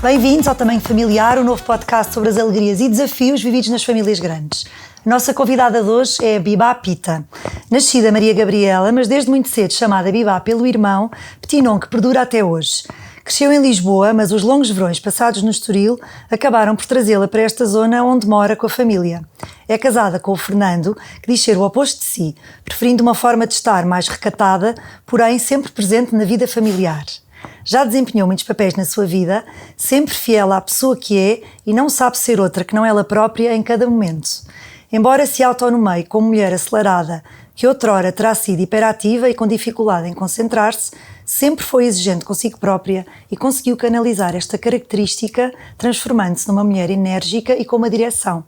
Bem-vindos ao Tamanho Familiar, o novo podcast sobre as alegrias e desafios vividos nas famílias grandes. A nossa convidada de hoje é a Bibá Pita. Nascida Maria Gabriela, mas desde muito cedo chamada Bibá pelo irmão, petinom que perdura até hoje. Cresceu em Lisboa, mas os longos verões passados no Estoril acabaram por trazê-la para esta zona onde mora com a família. É casada com o Fernando, que diz ser o oposto de si, preferindo uma forma de estar mais recatada, porém sempre presente na vida familiar. Já desempenhou muitos papéis na sua vida, sempre fiel à pessoa que é e não sabe ser outra que não ela própria em cada momento. Embora se autonomeie como mulher acelerada, que outrora terá sido hiperativa e com dificuldade em concentrar-se, sempre foi exigente consigo própria e conseguiu canalizar esta característica, transformando-se numa mulher enérgica e com uma direção.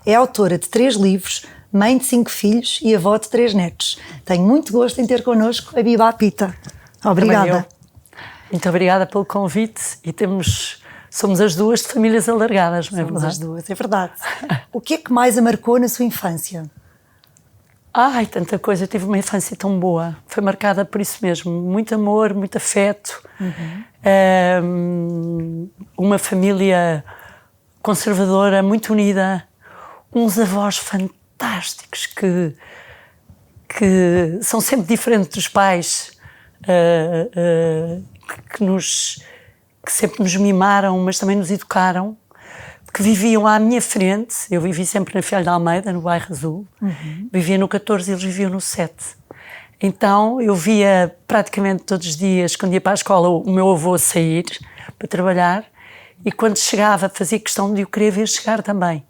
É autora de 3 livros, mãe de 5 filhos e avó de 3 netos. Tenho muito gosto em ter connosco a Bibá Pita. Obrigada. Muito obrigada pelo convite e somos as duas de famílias alargadas, não é verdade? Somos as duas, é verdade. O que é que mais a marcou na sua infância? Ai, tanta coisa, eu tive uma infância tão boa, foi marcada por isso mesmo, muito amor, muito afeto, uma família conservadora, muito unida, uns avós fantásticos que são sempre diferentes dos pais, que sempre nos mimaram, mas também nos educaram, que viviam à minha frente. Eu vivi sempre na Fialho de Almeida, no bairro Azul, vivia no 14 e eles viviam no 7. Então eu via praticamente todos os dias, quando ia para a escola, o meu avô sair para trabalhar e quando chegava fazia questão de o querer ver chegar também.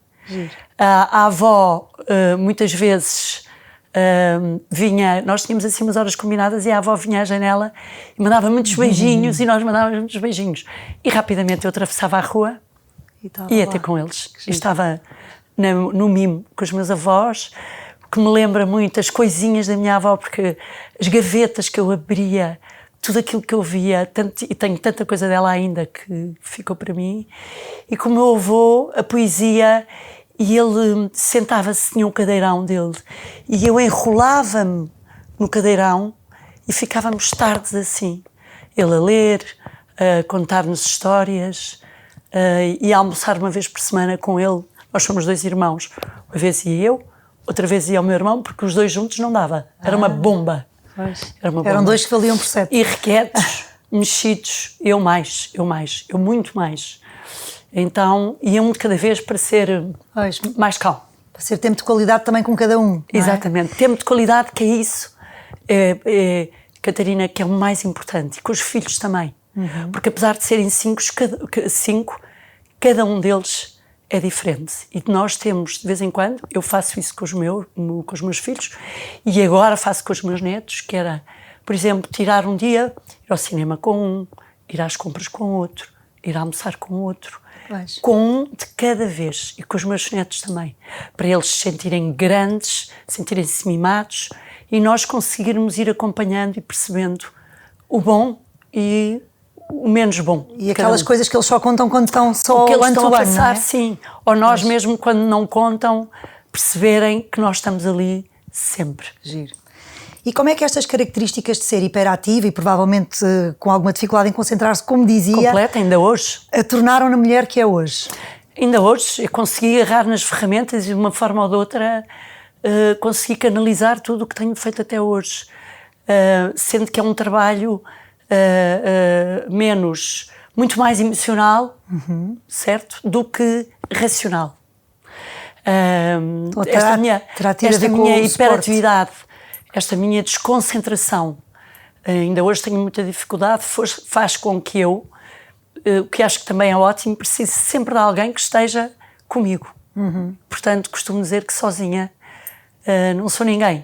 A avó muitas vezes vinha, nós tínhamos assim umas horas combinadas e a avó vinha à janela e mandava muitos beijinhos e nós mandávamos muitos beijinhos. E rapidamente eu atravessava a rua e ia ter com eles. E estava no mimo com os meus avós, que me lembra muito as coisinhas da minha avó, porque as gavetas que eu abria, tudo aquilo que eu via, e tenho tanta coisa dela ainda que ficou para mim. E com o meu avô, a poesia, e ele sentava-se, tinha um cadeirão dele, e eu enrolava-me no cadeirão e ficávamos tardes assim, ele a ler, a contar-nos histórias, e a almoçar uma vez por semana com ele. Nós somos 2 irmãos, uma vez ia eu, outra vez ia o meu irmão, porque os 2 juntos não dava, era uma bomba. Era uma bomba. Eram 2 que valiam por 7. Irrequietos, mexidos, eu muito mais. Então, iam de cada vez para ser mais calmo. Para ser tempo de qualidade também com cada um. Exatamente. Tempo de qualidade, que é isso, Catarina, que é o mais importante. E com os filhos também. Porque apesar de serem 5, cada um deles é diferente. E nós temos, de vez em quando, eu faço isso com os meus filhos e agora faço com os meus netos, que era, por exemplo, tirar um dia, ir ao cinema com um, ir às compras com outro, ir almoçar com outro. Com um de cada vez, e com os meus netos também, para eles se sentirem grandes, sentirem-se mimados e nós conseguirmos ir acompanhando e percebendo o bom e o menos bom. E aquelas coisas que eles só contam quando estão só o que eles estão a passar, não é? Sim. Ou nós mesmo, quando não contam, perceberem que nós estamos ali sempre. Giro. E como é que estas características de ser hiperativa e provavelmente com alguma dificuldade em concentrar-se, como dizia... Completa, ainda hoje. A tornaram na mulher que é hoje? Ainda hoje. Eu consegui agarrar nas ferramentas e de uma forma ou de outra consegui canalizar tudo o que tenho feito até hoje. Sendo que é um trabalho muito mais emocional, certo? Do que racional. Então, esta minha hiperatividade, esta minha desconcentração, ainda hoje tenho muita dificuldade, faz com que eu, o que acho que também é ótimo, precise sempre de alguém que esteja comigo. Portanto, costumo dizer que sozinha não sou ninguém.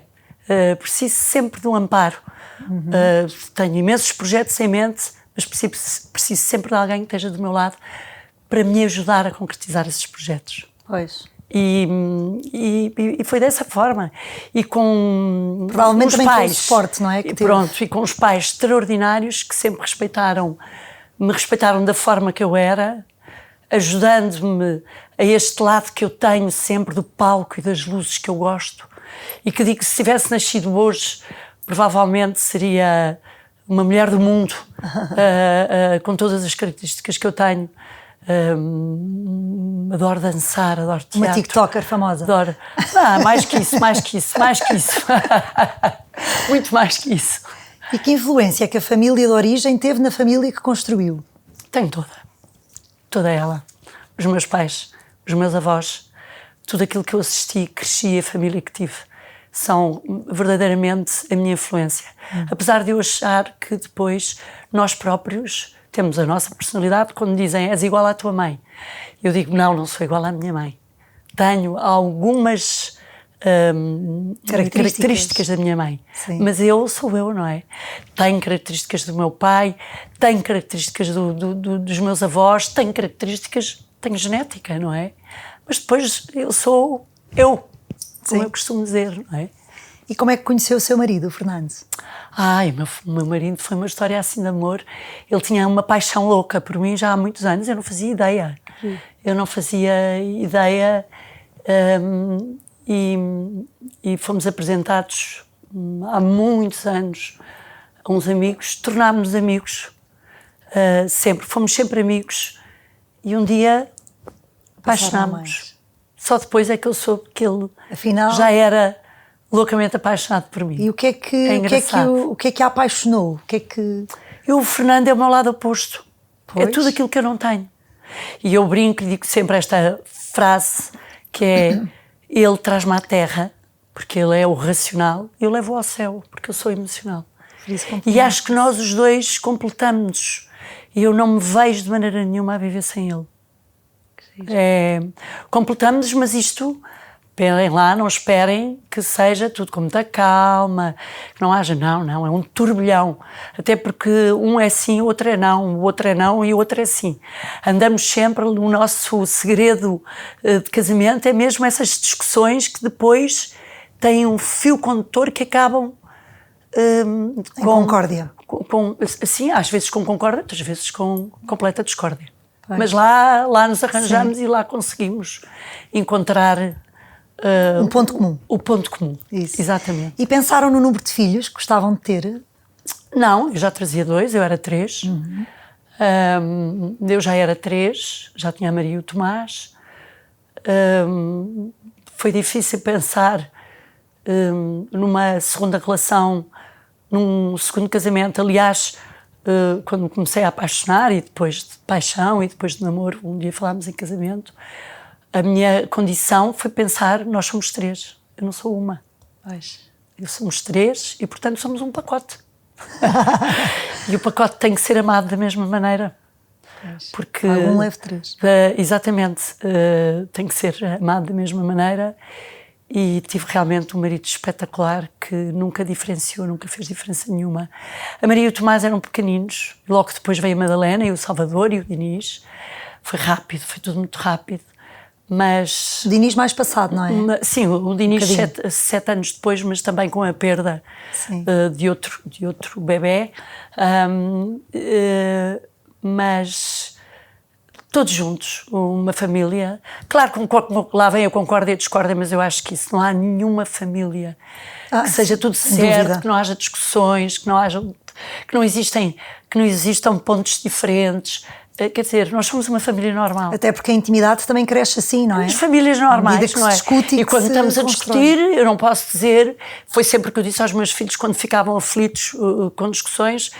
Preciso sempre de um amparo. Tenho imensos projetos em mente, mas preciso sempre de alguém que esteja do meu lado para me ajudar a concretizar esses projetos. Pois. E foi dessa forma. E com provavelmente os também pais, com o suporte, não é? E com os pais extraordinários que sempre me respeitaram da forma que eu era, ajudando-me a este lado que eu tenho sempre do palco e das luzes que eu gosto. E que digo que se tivesse nascido hoje, provavelmente seria uma mulher do mundo, com todas as características que eu tenho. Adoro dançar, adoro teatro. Uma TikToker famosa. Adoro. Mais que isso. Muito mais que isso. E que influência é que a família de origem teve na família que construiu? Tenho toda ela. Os meus pais, os meus avós, tudo aquilo que eu assisti, cresci, a família que tive, são verdadeiramente a minha influência. Apesar de eu achar que depois nós próprios temos a nossa personalidade, quando dizem és igual à tua mãe. Eu digo não sou igual à minha mãe. Tenho algumas características da minha mãe. Sim. Mas eu sou eu, não é? Tenho características do meu pai, tenho características dos meus avós, tenho genética, não é? Mas depois eu sou eu, como eu costumo dizer, não é? E como é que conheceu o seu marido, o Fernando? O meu marido foi uma história assim de amor. Ele tinha uma paixão louca por mim já há muitos anos, eu não fazia ideia. E fomos apresentados há muitos anos a uns amigos, tornámos-nos amigos, fomos sempre amigos, e um dia apaixonámos-nos. Só depois é que eu soube que ele Afinal, já era loucamente apaixonado por mim. E o que é que a apaixonou? O Fernando é o meu lado oposto. Pois. É tudo aquilo que eu não tenho. E eu brinco e digo sempre esta frase, que é ele traz-me à terra, porque ele é o racional, e eu levo-o ao céu, porque eu sou emocional. E acho que nós os dois completamos-nos. E eu não me vejo de maneira nenhuma a viver sem ele. Completamos-nos, mas isto, esperem lá, não esperem que seja tudo com muita calma, que não haja, não, é um turbilhão. Até porque um é sim, o outro é não e o outro é sim. Andamos sempre, o nosso segredo de casamento é mesmo essas discussões que depois têm um fio condutor que acabam em concórdia. Sim, às vezes com concórdia, outras vezes com completa discórdia. Pois. Mas lá nos arranjamos, sim, e lá conseguimos encontrar um ponto comum. O ponto comum, isso. Exatamente. E pensaram no número de filhos que gostavam de ter? Não, eu já trazia 2, eu era 3. Eu já era 3, já tinha a Maria e o Tomás. Foi difícil pensar numa segunda relação, num segundo casamento. Aliás, quando me comecei a apaixonar, e depois de paixão, e depois de namoro, um dia falámos em casamento, a minha condição foi pensar, nós somos 3, eu não sou uma. Pois. Eu somos 3 e, portanto, somos um pacote. E o pacote tem que ser amado da mesma maneira. Pois. Porque algum leve 3. Exatamente, tem que ser amado da mesma maneira. E tive realmente um marido espetacular que nunca diferenciou, nunca fez diferença nenhuma. A Maria e o Tomás eram pequeninos, logo depois veio a Madalena e o Salvador e o Diniz. Foi rápido, foi tudo muito rápido. Mas o Diniz mais passado, não é? Sim, o Diniz 7 anos depois, mas também com a perda de outro bebé. Mas todos juntos, uma família. Claro que lá vem a concórdia e a discórdia, mas eu acho que isso não há nenhuma família que seja tudo certo, dúvida. Que não haja discussões, que não existam pontos diferentes. Quer dizer, nós somos uma família normal. Até porque a intimidade também cresce assim, não é? As famílias normais, não é? E quando estamos a discutir, eu não posso dizer, foi sempre o que eu disse aos meus filhos quando ficavam aflitos com discussões,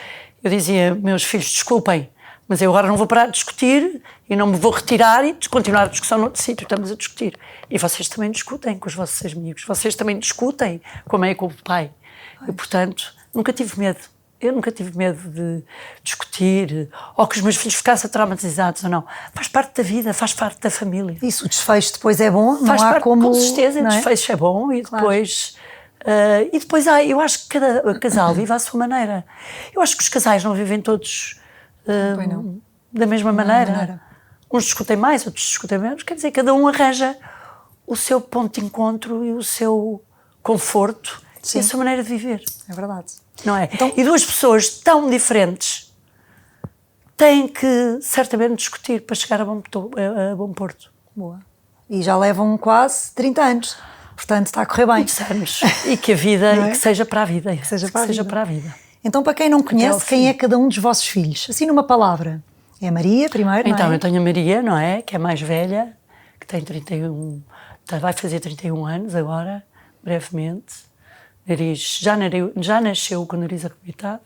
eu dizia, meus filhos, desculpem, mas eu agora não vou parar de discutir e não me vou retirar e continuar a discussão noutro sítio, estamos a discutir. E vocês também discutem com os vossos amigos, vocês também discutem com a mãe e com o pai. E, portanto, nunca tive medo. Eu nunca tive medo de discutir, ou que os meus filhos ficassem traumatizados ou não. Faz parte da vida, faz parte da família. Isso, o desfecho depois é bom, faz não há parte, como... Com certeza, o desfecho é bom e depois... Claro. Eu acho que cada casal vive à sua maneira. Eu acho que os casais não vivem todos da mesma maneira. Uns discutem mais, outros discutem menos. Quer dizer, cada um arranja o seu ponto de encontro e o seu conforto. Sim. E a sua maneira de viver. É verdade. Não é? Então, e duas pessoas tão diferentes têm que certamente discutir para chegar a bom porto. Boa. E já levam quase 30 anos, portanto está a correr bem. Muitos anos. E que a vida, que seja para a vida. Que seja para a vida. Então, para quem não conhece, quem é cada um dos vossos filhos? Assim numa palavra. É a Maria primeiro, Então, não é? eu tenho a Maria, não é? Que é mais velha, que tem 31, vai fazer 31 anos agora, brevemente. Já nasceu com o nariz arrebitado.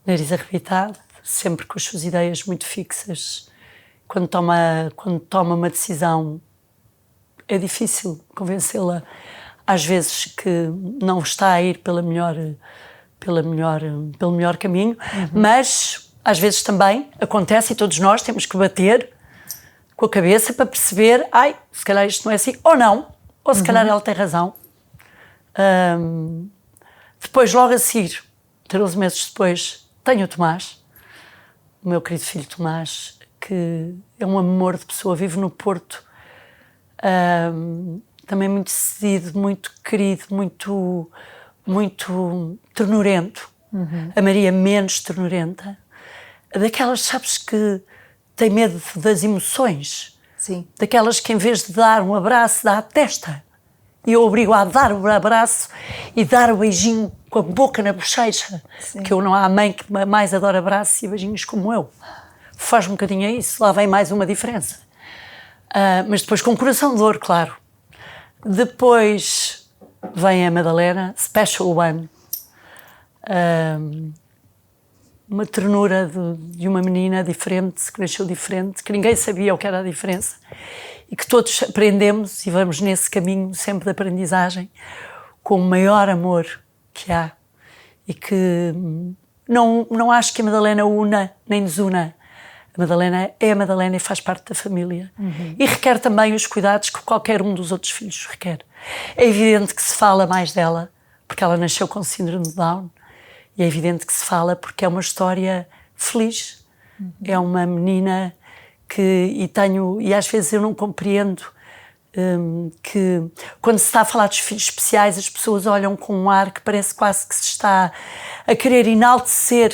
Nariz arrebitado, sempre com as suas ideias muito fixas. Quando toma uma decisão, é difícil convencê-la, às vezes, que não está a ir pelo melhor caminho, mas às vezes também acontece e todos nós temos que bater com a cabeça para perceber, se calhar isto não é assim, ou não, ou se calhar ela tem razão. Depois, logo a seguir, 13 meses depois, tenho o Tomás, o meu querido filho Tomás, que é um amor de pessoa, vive no Porto, também muito decidido, muito querido, muito ternurento. A Maria menos ternurenta, daquelas, sabes, que tem medo das emoções. Sim. Daquelas que, em vez de dar um abraço, dá a testa. E eu obrigo a dar o abraço e dar o beijinho com a boca na bochecha. Que eu não há mãe que mais adora abraços e beijinhos como eu. Faz um bocadinho isso, lá vem mais uma diferença. Mas depois com coração de ouro, claro. Depois vem a Madalena, Special One. Uma ternura de uma menina diferente, que nasceu diferente, que ninguém sabia o que era a diferença e que todos aprendemos e vamos nesse caminho sempre de aprendizagem com o maior amor que há e que não acho que a Madalena una nem desuna. A Madalena é a Madalena e faz parte da família e requer também os cuidados que qualquer um dos outros filhos requer. É evidente que se fala mais dela porque ela nasceu com síndrome de Down. E é evidente que se fala porque é uma história feliz. É uma menina que... E às vezes eu não compreendo que quando se está a falar dos filhos especiais as pessoas olham com um ar que parece quase que se está a querer enaltecer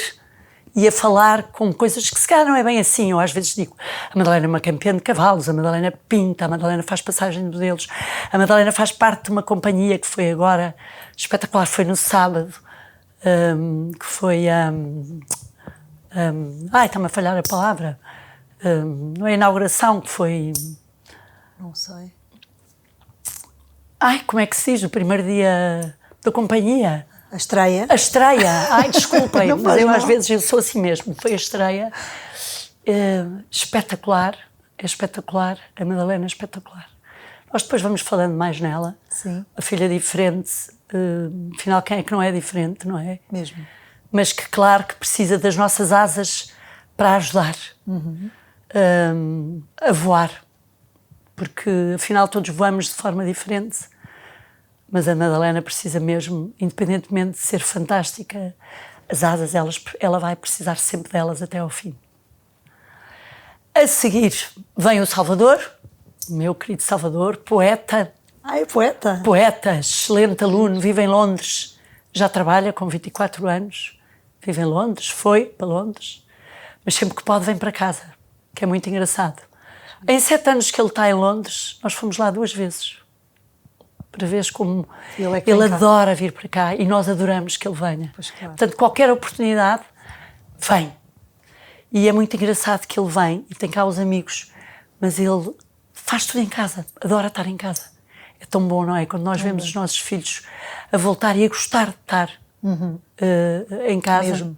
e a falar com coisas que se calhar não é bem assim. Eu às vezes digo, a Madalena é uma campeã de cavalos, a Madalena pinta, a Madalena faz passagem de modelos, a Madalena faz parte de uma companhia que foi agora espetacular, foi no sábado, que foi está-me a falhar a palavra, não é a inauguração, que foi... Não sei. Como é que se diz? O primeiro dia da companhia. A estreia. A estreia. Desculpem, mas eu às mal. vezes eu sou assim mesmo. Foi a estreia. Espetacular. É espetacular. A Madalena é espetacular. Nós depois vamos falando mais nela. Sim. A filha é diferente. Afinal, quem é que não é diferente, não é? Mesmo. Mas que, claro, que precisa das nossas asas para ajudar a voar. Porque, afinal, todos voamos de forma diferente. Mas a Madalena precisa mesmo, independentemente de ser fantástica, as asas, ela vai precisar sempre delas até ao fim. A seguir vem o Salvador, o meu querido Salvador, poeta. É poeta. Poeta, excelente aluno, vive em Londres, já trabalha com 24 anos, vive em Londres, foi para Londres, mas sempre que pode vem para casa, que é muito engraçado. Em 7 anos que ele está em Londres, nós fomos lá 2 vezes, para ver como ele adora vir para cá e nós adoramos que ele venha. Pois, claro. Portanto, qualquer oportunidade, vem. E é muito engraçado que ele vem e tem cá os amigos, mas ele faz tudo em casa, adora estar em casa. É tão bom, não é? Quando nós vemos os nossos filhos a voltar e a gostar de estar em casa. Mesmo.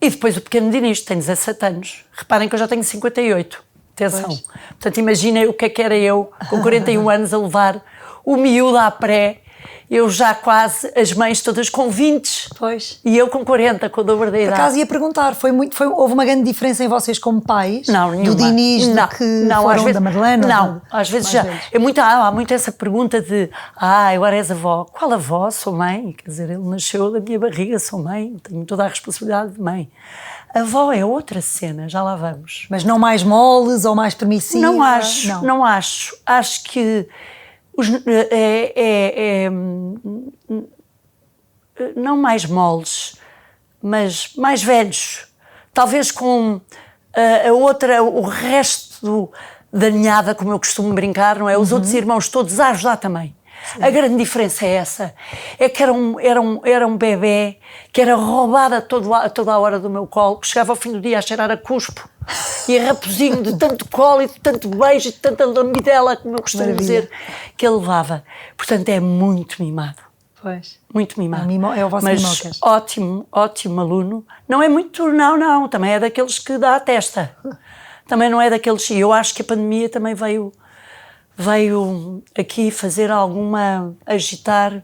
E depois o pequeno Dinis tem 17 anos. Reparem que eu já tenho 58. Atenção. Pois. Portanto, imaginem o que era eu, com 41 anos, a levar o miúdo à pré. Eu já quase, as mães todas com 20. Pois. E eu com 40, com o dobro da Por idade. acaso ia perguntar, houve uma grande diferença em vocês como pais? Não, nenhuma. Do Dinis, não, que não, foram às vezes, da Madalena? Não, às vezes já. Há muito essa pergunta de agora és avó. Qual avó? Sou mãe. Quer dizer, ele nasceu da minha barriga, sou mãe. Tenho toda a responsabilidade de mãe. A avó é outra cena, já lá vamos. Mas não mais moles ou mais permissivas? Não acho. Acho que não mais moles, mas mais velhos. Talvez com o resto da ninhada, como eu costumo brincar, não é? Os outros irmãos todos a ajudar também. A grande diferença é essa, é que era um bebê que era roubado a toda a hora do meu colo, que chegava ao fim do dia a cheirar a cuspo e a raposinho de tanto colo e de tanto beijo e de tanta lambidela, como eu costumo dizer, que ele levava. Portanto, é muito mimado. Pois. Muito mimado. É o vosso mas mimocas. ótimo aluno. Não é muito, não, também é daqueles que dá a testa. Também não é daqueles, e eu acho que a pandemia também veio aqui fazer agitar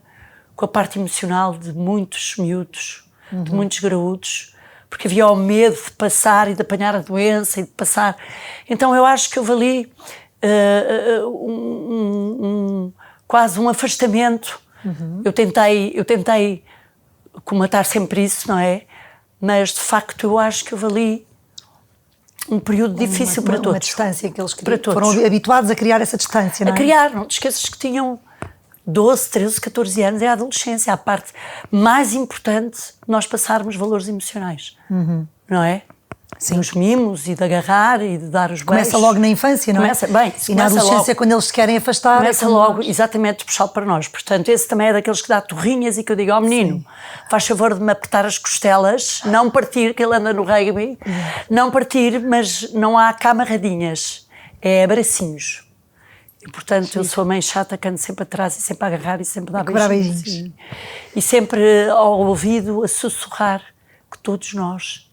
com a parte emocional de muitos miúdos, de muitos graúdos, porque havia o medo de passar e de apanhar a doença e de passar. Então eu acho que houve ali quase um afastamento. Eu tentei comatar sempre isso, não é? Mas de facto eu acho que houve ali um período difícil para todos. Uma distância que eles para todos. Foram habituados a criar essa distância, não é? Não te esqueças que tinham 12, 13, 14 anos, é a adolescência, a parte mais importante de nós passarmos valores emocionais, não é? Sim. Os mimos e de agarrar e de dar os beijos. Começa logo na infância, não é? E na adolescência, quando eles se querem afastar... Começa logo, exatamente, puxá-lo para nós. Portanto, esse também é daqueles que dá torrinhas e que eu digo ao menino, faz favor de me apertar as costelas, não partir, que ele anda no rugby, não partir, mas não há cá amarradinhas, é abracinhos. E, portanto, eu sou a mãe chata que ando sempre atrás e sempre a agarrar e sempre a dar beijinhos. E sempre ao ouvido a sussurrar que todos nós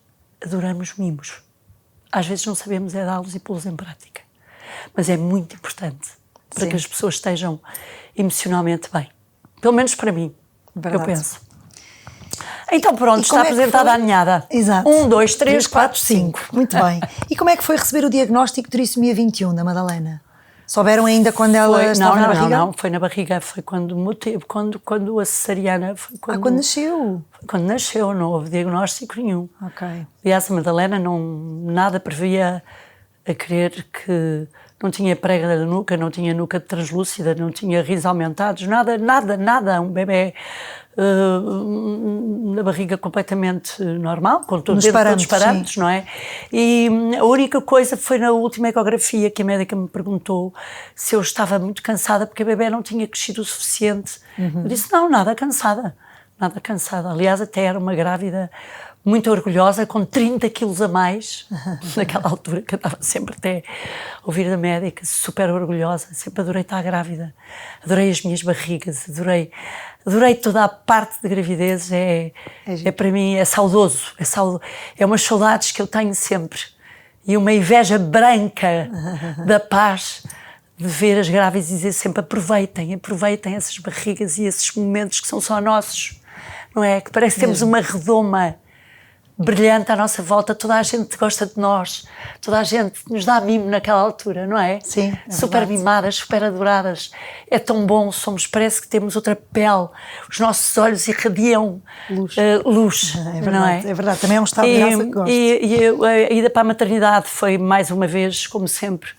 adoramos mimos. Às vezes não sabemos é dá-los e pô-los em prática. Mas é muito importante para que as pessoas estejam emocionalmente bem. Pelo menos para mim, eu penso. Então pronto, está apresentada a ninhada. Exato. 1, 2, 3, 4, 5. Muito bem. E como é que foi receber o diagnóstico de trissomia 21 da Madalena? Souberam ainda quando ela estava na barriga? Não, foi na barriga, foi quando a cesariana... Foi quando nasceu? Foi quando nasceu, não houve diagnóstico nenhum. Ok. Aliás, a Madalena nada previa a crer que não tinha prega na nuca, não tinha nuca translúcida, não tinha risos aumentados, nada, um bebê na barriga completamente normal, com todos os parâmetros, não é? E a única coisa foi na última ecografia que a médica me perguntou se eu estava muito cansada porque a bebê não tinha crescido o suficiente. Eu disse, não, nada cansada. Aliás, até era uma grávida muito orgulhosa, com 30 quilos a mais, naquela altura que eu estava sempre até a ouvir da médica, super orgulhosa, sempre adorei estar grávida, adorei as minhas barrigas, adorei toda a parte de gravidez, é para mim, é saudoso, é umas saudades que eu tenho sempre, e uma inveja branca da paz, de ver as grávidas e dizer sempre aproveitem essas barrigas e esses momentos que são só nossos, não é? Que parece que temos uma redoma brilhante à nossa volta, toda a gente gosta de nós, toda a gente nos dá mimo naquela altura, não é? Sim, é super verdade. Mimadas, super adoradas, é tão bom, parece que temos outra pele, os nossos olhos irradiam luz, é verdade, não é? É verdade, também é um estado de graça que gosto. E a ida para a maternidade foi mais uma vez, como sempre,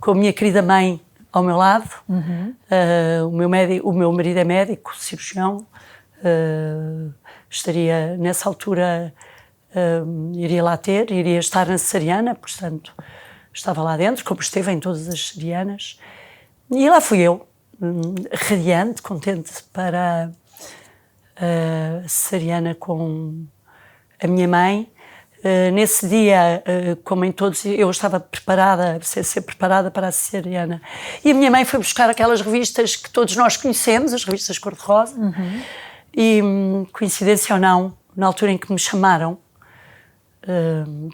com a minha querida mãe ao meu lado, o meu marido é médico, cirurgião, estaria nessa altura... iria estar na cesariana, portanto estava lá dentro, como esteve em todas as cesarianas, e lá fui eu, radiante, contente para a cesariana com a minha mãe. Nesse dia, como em todos, eu estava preparada, ser preparada para a cesariana, e a minha mãe foi buscar aquelas revistas que todos nós conhecemos, as revistas cor-de-rosa, e coincidência ou não, na altura em que me chamaram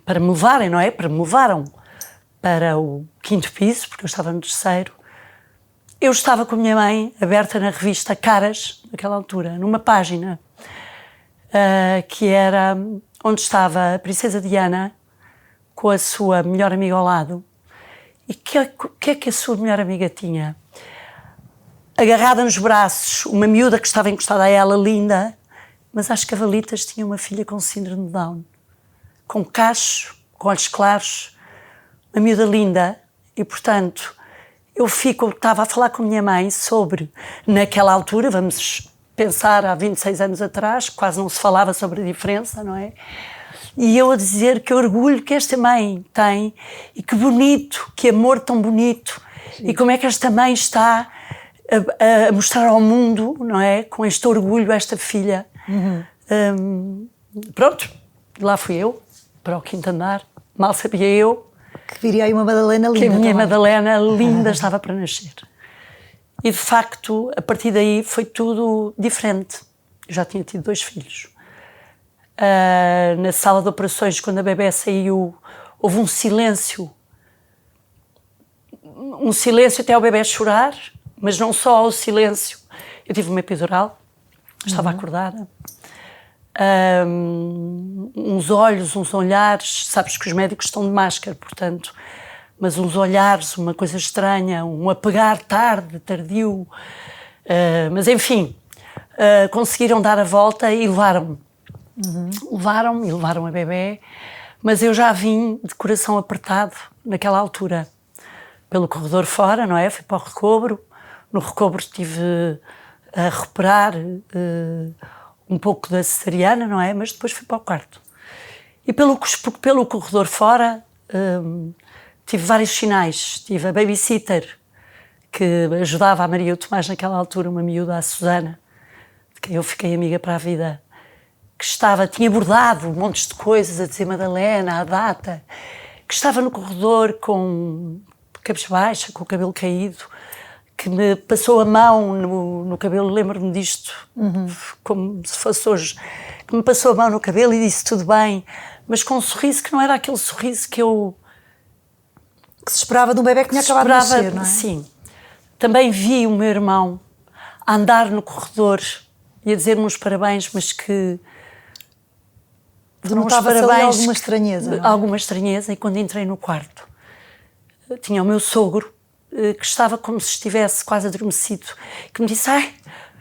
para me levarem, não é? Para me levaram para o 5º piso, porque eu estava no 3º. Eu estava com a minha mãe aberta na revista Caras, naquela altura, numa página que era onde estava a princesa Diana com a sua melhor amiga ao lado. E o que é que a sua melhor amiga tinha? Agarrada nos braços, uma miúda que estava encostada a ela, linda, mas às cavalitas tinha uma filha com síndrome de Down, com cacho, com olhos claros, uma miúda linda, e portanto eu estava a falar com a minha mãe sobre, naquela altura, vamos pensar há 26 anos atrás, quase não se falava sobre a diferença, não é? E eu a dizer que orgulho que esta mãe tem, e que bonito, que amor tão bonito, e como é que esta mãe está a mostrar ao mundo, não é? Com este orgulho, esta filha. Pronto, lá fui eu, para o quinto andar. Mal sabia eu que viria aí uma Madalena linda. Que a minha também. Madalena linda estava para nascer. E, de facto, a partir daí foi tudo diferente. Eu já tinha tido 2 filhos. Na sala de operações, quando a bebé saiu, houve um silêncio até o bebé chorar, mas não só o silêncio. Eu tive uma epidural, estava acordada. Uns olhos, uns olhares, sabes que os médicos estão de máscara, portanto, mas uns olhares, uma coisa estranha, um apegar tardio, mas enfim, conseguiram dar a volta e levaram-me. Levaram a bebé, mas eu já vim de coração apertado naquela altura, pelo corredor fora, não é? Fui para o recobro, no recobro estive a recuperar um pouco da cesariana, não é? Mas depois fui para o quarto. E pelo corredor fora tive vários sinais. Tive a babysitter, que ajudava a Maria e o Tomás naquela altura, uma miúda, a Susana, de quem eu fiquei amiga para a vida, que tinha bordado montes de coisas, a dizer Madalena, a data, que estava no corredor com cabisbaixa, com o cabelo caído, que me passou a mão no cabelo, lembro-me disto, como se fosse hoje, que me passou a mão no cabelo e disse tudo bem, mas com um sorriso que não era aquele sorriso que eu... Que se esperava de um bebé que tinha acabado de nascer, não é? Sim. Também vi o meu irmão a andar no corredor e a dizer-me uns parabéns, mas que... Denotava-se ali alguma estranheza, não é? Alguma estranheza, e quando entrei no quarto, tinha o meu sogro, que estava como se estivesse quase adormecido, que me disse,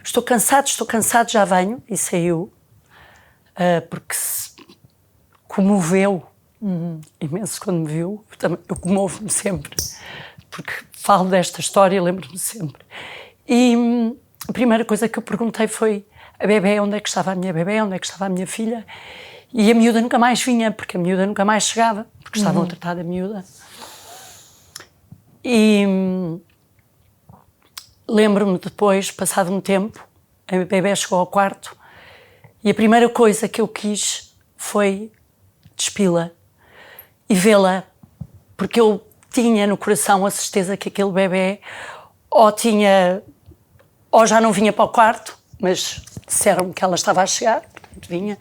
estou cansado, já venho, e saiu, porque se comoveu imenso quando me viu. Eu comovo-me sempre, porque falo desta história, lembro-me sempre. E a primeira coisa que eu perguntei foi, a bebé, onde é que estava a minha bebé, onde é que estava a minha filha? E a miúda nunca mais vinha, porque a miúda nunca mais chegava, porque estavam a tratar da miúda. E lembro-me depois, passado um tempo, a bebé chegou ao quarto e a primeira coisa que eu quis foi despi-la e vê-la, porque eu tinha no coração a certeza que aquele bebé ou já não vinha para o quarto, mas disseram-me que ela estava a chegar, portanto vinha.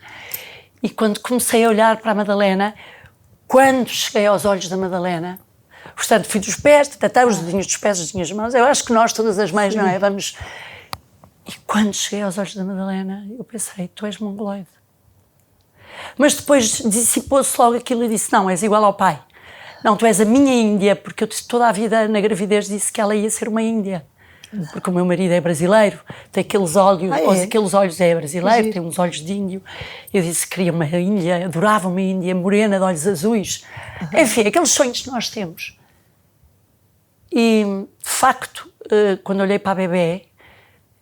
E quando comecei a olhar para a Madalena, quando cheguei aos olhos da Madalena, portanto, fui dos pés, os dedinhos dos pés, as minhas mãos. Eu acho que nós, todas as mães, não é? Vamos... E quando cheguei aos olhos da Madalena, eu pensei, tu és mongoloide. Mas depois dissipou-se logo aquilo e disse, não, és igual ao pai. Não, tu és a minha Índia, porque eu toda a vida, na gravidez, disse que ela ia ser uma Índia. Porque o meu marido é brasileiro, tem aqueles olhos, aqueles olhos é brasileiro, tem uns olhos de índio. Eu disse que queria uma Índia, adorava uma Índia morena, de olhos azuis. Enfim, aqueles sonhos que nós temos. E, de facto, quando olhei para a bebé,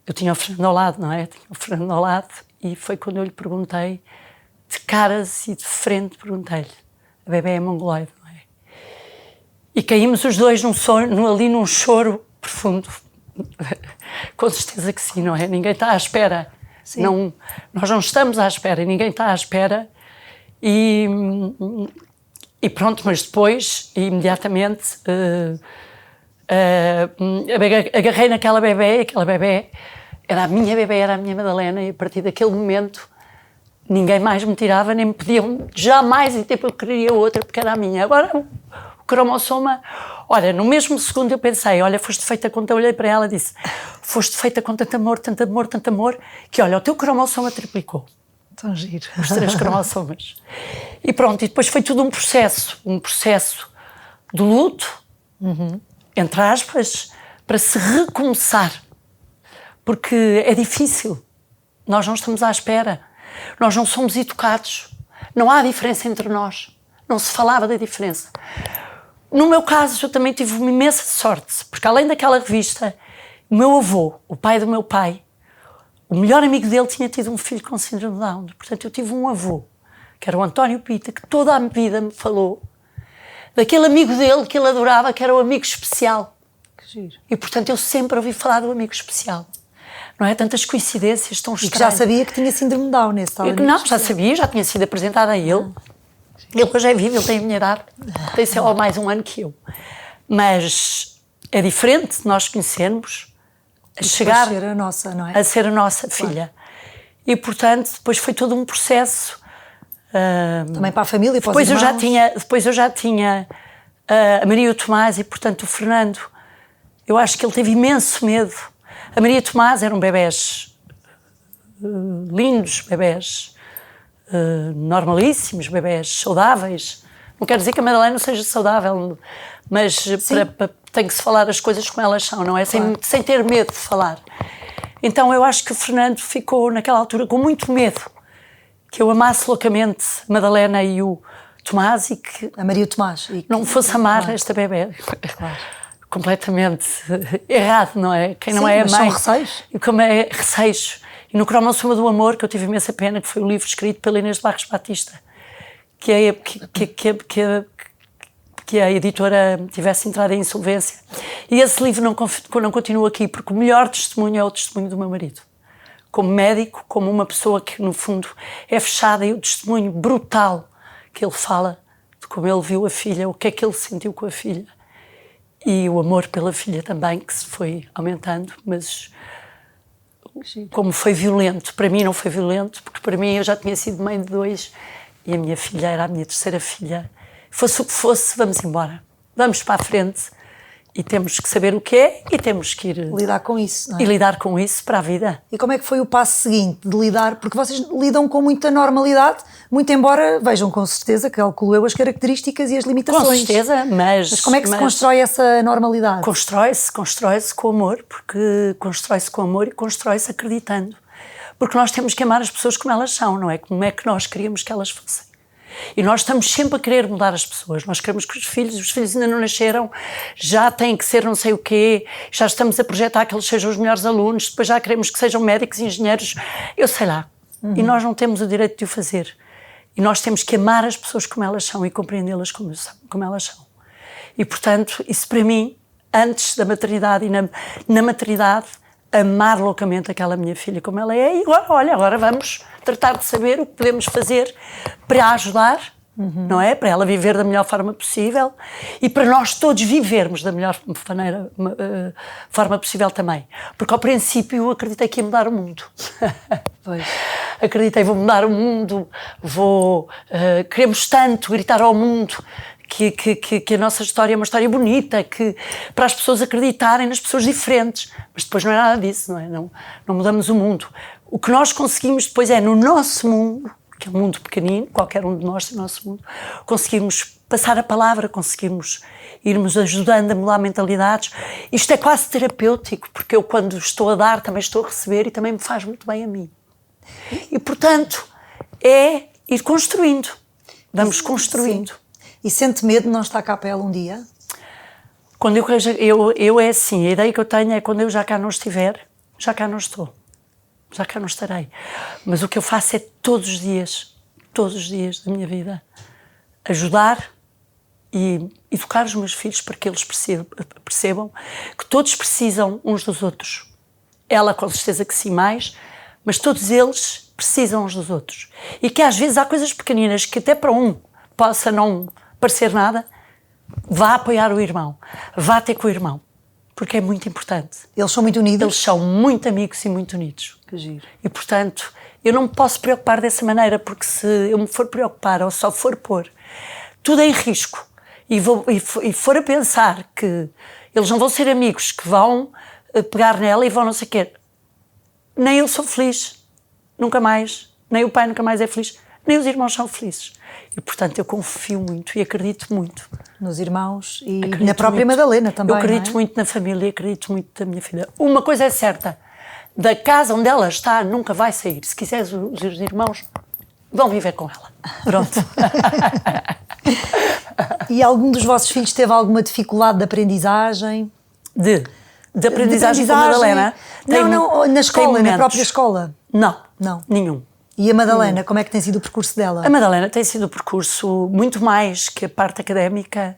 eu tinha o Fernando ao lado, não é? Tinha o Fernando ao lado, e foi quando eu lhe perguntei, de caras e de frente, perguntei-lhe, a bebé é mongoloide, não é? E caímos os dois ali num choro profundo. Com certeza que sim, não é? Ninguém está à espera. Não, nós não estamos à espera, ninguém está à espera. E pronto, mas depois, imediatamente, agarrei naquela bebé, aquela bebé era a minha Madalena, e a partir daquele momento ninguém mais me tirava, nem me pediam jamais, em tempo eu queria outra, porque era a minha. Agora, o cromossoma, olha, no mesmo segundo eu pensei, olha, foste feita com, eu olhei para ela e disse, foste feita com tanto amor, que olha, o teu cromossoma triplicou. Tão giro. Os 3 cromossomas. E pronto, e depois foi tudo um processo de luto, entre aspas, para se recomeçar. Porque é difícil. Nós não estamos à espera. Nós não somos educados. Não há diferença entre nós. Não se falava da diferença. No meu caso, eu também tive uma imensa sorte, porque além daquela revista, o meu avô, o pai do meu pai, o melhor amigo dele tinha tido um filho com síndrome de Down. Portanto, eu tive um avô, que era o António Pita, que toda a vida me falou daquele amigo dele que ele adorava, que era o amigo especial. Que giro. E, portanto, eu sempre ouvi falar do amigo especial. Não é? Tantas coincidências tão E estranhas. que já sabia que tinha síndrome de Down nesse tal amigo Não, especial. já sabia, já tinha sido apresentada a ele. Ele hoje é vivo, ele tem a minha idade. Tem só mais um ano que eu. Mas é diferente de nós conhecermos, a chegar ser a nossa, não é? a ser a nossa filha. E, portanto, depois foi todo um processo. Também para a família e para os Depois irmãos. eu já tinha a Maria e o Tomás e, portanto, o Fernando. Eu acho que ele teve imenso medo. A Maria e o Tomás eram bebés lindos, bebés normalíssimos, bebés saudáveis. Não quero dizer que a Madalena não seja saudável, mas tem que se falar as coisas como elas são, não é? Claro. Sem ter medo de falar. Então eu acho que o Fernando ficou naquela altura com muito medo que eu amasse loucamente a Madalena e o Tomás e que A Maria e o Tomás. E não fosse amar esta bebé. Claro. Completamente errado, não é? Quem não Sim, é a mas mãe. são receios. E como é receios. E no Cromossoma do Amor, que eu tive imensa pena, que foi o livro escrito pela Inês de Barros Batista, que a editora tivesse entrado em insolvência. E esse livro não continua aqui, porque o melhor testemunho é o testemunho do meu marido. Como médico, como uma pessoa que, no fundo, é fechada, e o testemunho brutal que ele fala de como ele viu a filha, o que é que ele sentiu com a filha. E o amor pela filha também, que se foi aumentando, mas como foi violento. Para mim não foi violento, porque para mim eu já tinha sido mãe de 2 e a minha filha era a minha terceira filha. Fosse o que fosse, vamos embora. Vamos para a frente e temos que saber o que é e temos que ir... Lidar com isso, não é? E lidar com isso para a vida. E como é que foi o passo seguinte de lidar? Porque vocês lidam com muita normalidade, muito embora vejam com certeza, calculo eu, as características e as limitações. Com certeza, Mas como é que se constrói essa normalidade? Constrói-se com amor, porque constrói-se com amor e constrói-se acreditando. Porque nós temos que amar as pessoas como elas são, não é? Como é que nós queríamos que elas fossem. E nós estamos sempre a querer mudar as pessoas. Nós queremos que os filhos ainda não nasceram, já têm que ser não sei o quê, já estamos a projetar que eles sejam os melhores alunos, depois já queremos que sejam médicos, engenheiros, eu sei lá. E nós não temos o direito de o fazer. E nós temos que amar as pessoas como elas são e compreendê-las como elas são. E, portanto, isso para mim, antes da maternidade e na maternidade, amar loucamente aquela minha filha como ela é. E agora, olha, agora vamos tratar de saber o que podemos fazer para a ajudar, não é? Para ela viver da melhor forma possível e para nós todos vivermos da melhor forma possível também. Porque ao princípio eu acreditei que ia mudar o mundo. Pois. Acreditei, vou mudar o mundo, queremos tanto gritar ao mundo que a nossa história é uma história bonita, que para as pessoas acreditarem nas pessoas diferentes, mas depois não é nada disso, não é? Não mudamos o mundo. O que nós conseguimos depois é, no nosso mundo, que é um mundo pequenino, qualquer um de nós tem o nosso mundo, conseguirmos passar a palavra, conseguirmos irmos ajudando a mudar mentalidades. Isto é quase terapêutico, porque eu quando estou a dar também estou a receber e também me faz muito bem a mim. E portanto, é ir construindo. Vamos construindo. Sim. E sente medo de não estar cá para ela um dia? Quando eu é assim, a ideia que eu tenho é quando eu já cá não estiver, já cá não estou. Já cá não estarei. Mas o que eu faço é todos os dias da minha vida, ajudar e educar os meus filhos para que eles percebam que todos precisam uns dos outros. Ela com certeza que sim mais, mas todos eles precisam uns dos outros. E que às vezes há coisas pequeninas que até para um possa não parecer nada, vá apoiar o irmão, vá ter com o irmão, porque é muito importante. Eles são muito unidos? Eles são muito amigos e muito unidos. Que giro. E, portanto, eu não me posso preocupar dessa maneira, porque se eu me for preocupar ou só for pôr tudo em risco e for a pensar que eles não vão ser amigos, que vão pegar nela e vão não sei o quê, nem eu sou feliz, nunca mais, nem o pai nunca mais é feliz, nem os irmãos são felizes. E, portanto, eu confio muito e acredito muito. Nos irmãos e Acredito na própria muito. Madalena também, Eu acredito muito na família, acredito muito na minha filha. Uma coisa é certa, da casa onde ela está nunca vai sair. Se quiseres, os irmãos vão viver com ela. Pronto. E algum dos vossos filhos teve alguma dificuldade de aprendizagem? De aprendizagem com a Madalena? Não, na escola, na própria escola. Não, nenhum. E a Madalena, como é que tem sido o percurso dela? A Madalena tem sido um percurso muito mais que a parte académica,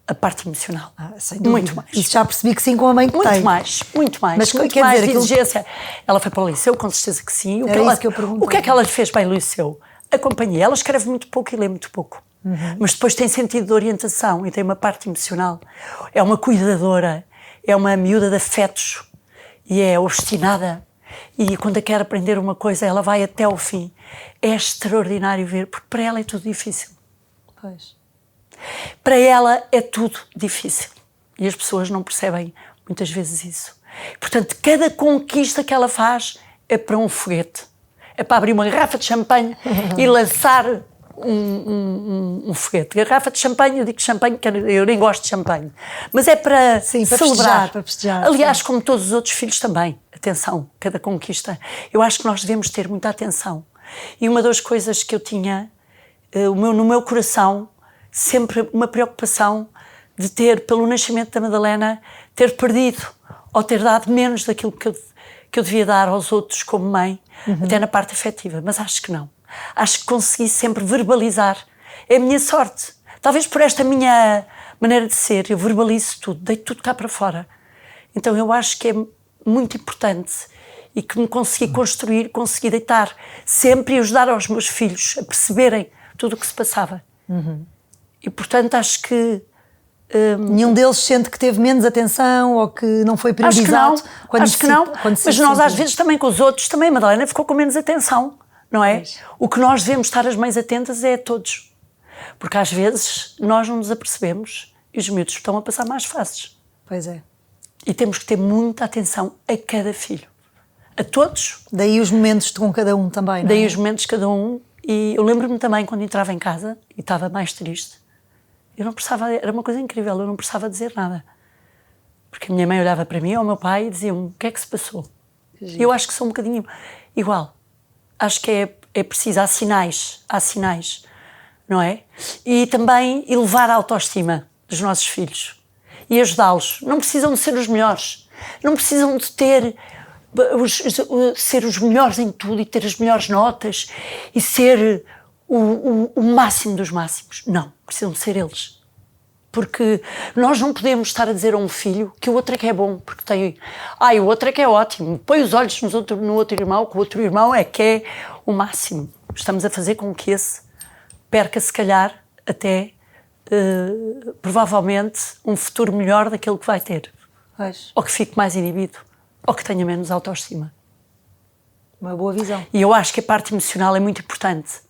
a parte emocional. Sem dúvida. Muito mais. Isso já percebi que sim, com a mãe que Muito tem. mais, muito mais. Mas muito quer mais dizer, de aquilo... exigência. Ela foi para o liceu, com certeza que sim. Era isso que eu perguntei. O que é que ela fez bem no liceu? Acompanhei. Ela escreve muito pouco e lê muito pouco. Mas depois tem sentido de orientação e tem uma parte emocional. É uma cuidadora, é uma miúda de afetos e é obstinada. E quando quer aprender uma coisa, ela vai até ao fim. É extraordinário ver, porque para ela é tudo difícil. Pois. Para ela é tudo difícil. E as pessoas não percebem muitas vezes isso. Portanto, cada conquista que ela faz é para um foguete. É para abrir uma garrafa de champanhe e lançar um foguete. Garrafa de champanhe, eu digo champanhe, porque eu nem gosto de champanhe. Mas é para celebrar. Para festejar. Aliás, como todos os outros filhos também. Atenção, cada conquista. Eu acho que nós devemos ter muita atenção. E uma das coisas que eu tinha no meu coração, sempre uma preocupação de ter, pelo nascimento da Madalena, ter perdido ou ter dado menos daquilo que eu devia dar aos outros como mãe, até na parte afetiva. Mas acho que não. Acho que consegui sempre verbalizar. É a minha sorte. Talvez por esta minha maneira de ser, eu verbalizo tudo, deito tudo cá para fora. Então eu acho que é muito importante e que me consegui construir, consegui deitar sempre e ajudar aos meus filhos a perceberem tudo o que se passava. E portanto acho que nenhum deles sente que teve menos atenção ou que não foi priorizado? Acho que não. Mas nós às vezes também com os outros, também a Madalena ficou com menos atenção, não é? Pois. O que nós devemos estar as mães atentas é a todos. Porque às vezes nós não nos apercebemos e os miúdos estão a passar mais fases. Pois é. E temos que ter muita atenção a cada filho. A todos. Daí os momentos com cada um também, não é? Daí os momentos de cada um. E eu lembro-me também quando entrava em casa e estava mais triste, eu não precisava, era uma coisa incrível, eu não precisava dizer nada. Porque a minha mãe olhava para mim ou o meu pai e dizia-me o que é que se passou. Eu acho que sou um bocadinho igual. Acho que é preciso, há sinais, não é? E também elevar a autoestima dos nossos filhos e ajudá-los. Não precisam de ser os melhores, não precisam de ser os melhores em tudo e ter as melhores notas e ser o máximo dos máximos. Não, precisam de ser eles. Porque nós não podemos estar a dizer a um filho que o outro é que é bom, porque tem... o outro é que é ótimo, põe os olhos no outro irmão, que o outro irmão é que é o máximo. Estamos a fazer com que esse perca, se calhar, até, provavelmente, um futuro melhor daquele que vai ter. Pois. Ou que fique mais inibido, ou que tenha menos autoestima. Uma boa visão. E eu acho que a parte emocional é muito importante,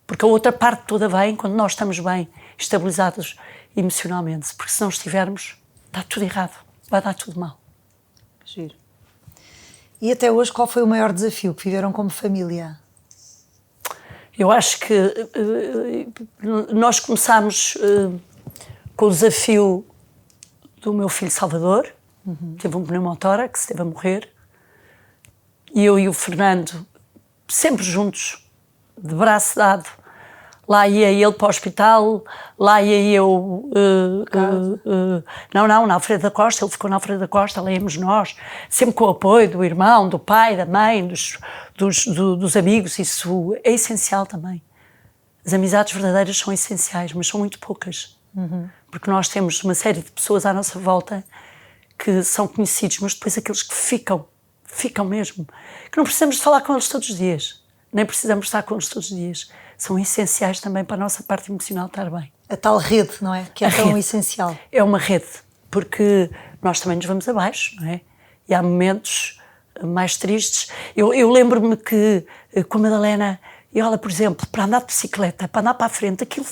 porque a outra parte toda vem quando nós estamos bem estabilizados emocionalmente, porque se não estivermos, está tudo errado, vai dar tudo mal. Giro. E até hoje, qual foi o maior desafio que viveram como família? Eu acho que nós começámos com o desafio do meu filho Salvador, teve um pneumotórax, esteve a morrer, e eu e o Fernando, sempre juntos, de braço dado, lá ia ele para o hospital, lá ia eu... na Alfredo da Costa, ele ficou na Alfredo da Costa, lá íamos nós, sempre com o apoio do irmão, do pai, da mãe, dos amigos, isso é essencial também. As amizades verdadeiras são essenciais, mas são muito poucas. Porque nós temos uma série de pessoas à nossa volta que são conhecidos, mas depois aqueles que ficam mesmo, que não precisamos de falar com eles todos os dias, nem precisamos estar com eles todos os dias. São essenciais também para a nossa parte emocional estar bem. A tal rede, não é? Que é tão essencial. É uma rede, porque nós também nos vamos abaixo, não é? E há momentos mais tristes. Eu lembro-me que com a Madalena, ela, por exemplo, para andar de bicicleta, para andar para a frente, aquilo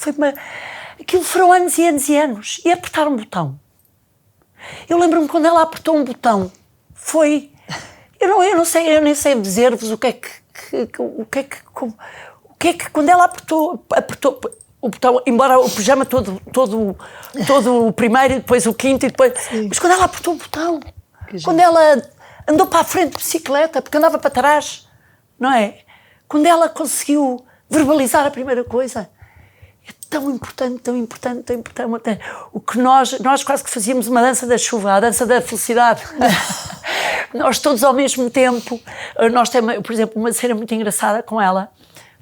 foram anos e anos e anos. E apertar um botão. Eu lembro-me quando ela apertou um botão, foi... Eu nem sei dizer-vos o que é que quando ela apertou o botão, embora o pijama todo o primeiro e depois o quinto e depois... Sim. Mas quando ela apertou o botão, quando ela andou para a frente de bicicleta, porque andava para trás, não é? Quando ela conseguiu verbalizar a primeira coisa, é tão importante. O que nós quase que fazíamos uma dança da chuva, a dança da felicidade. Nós todos ao mesmo tempo, nós temos, por exemplo, uma cena muito engraçada com ela,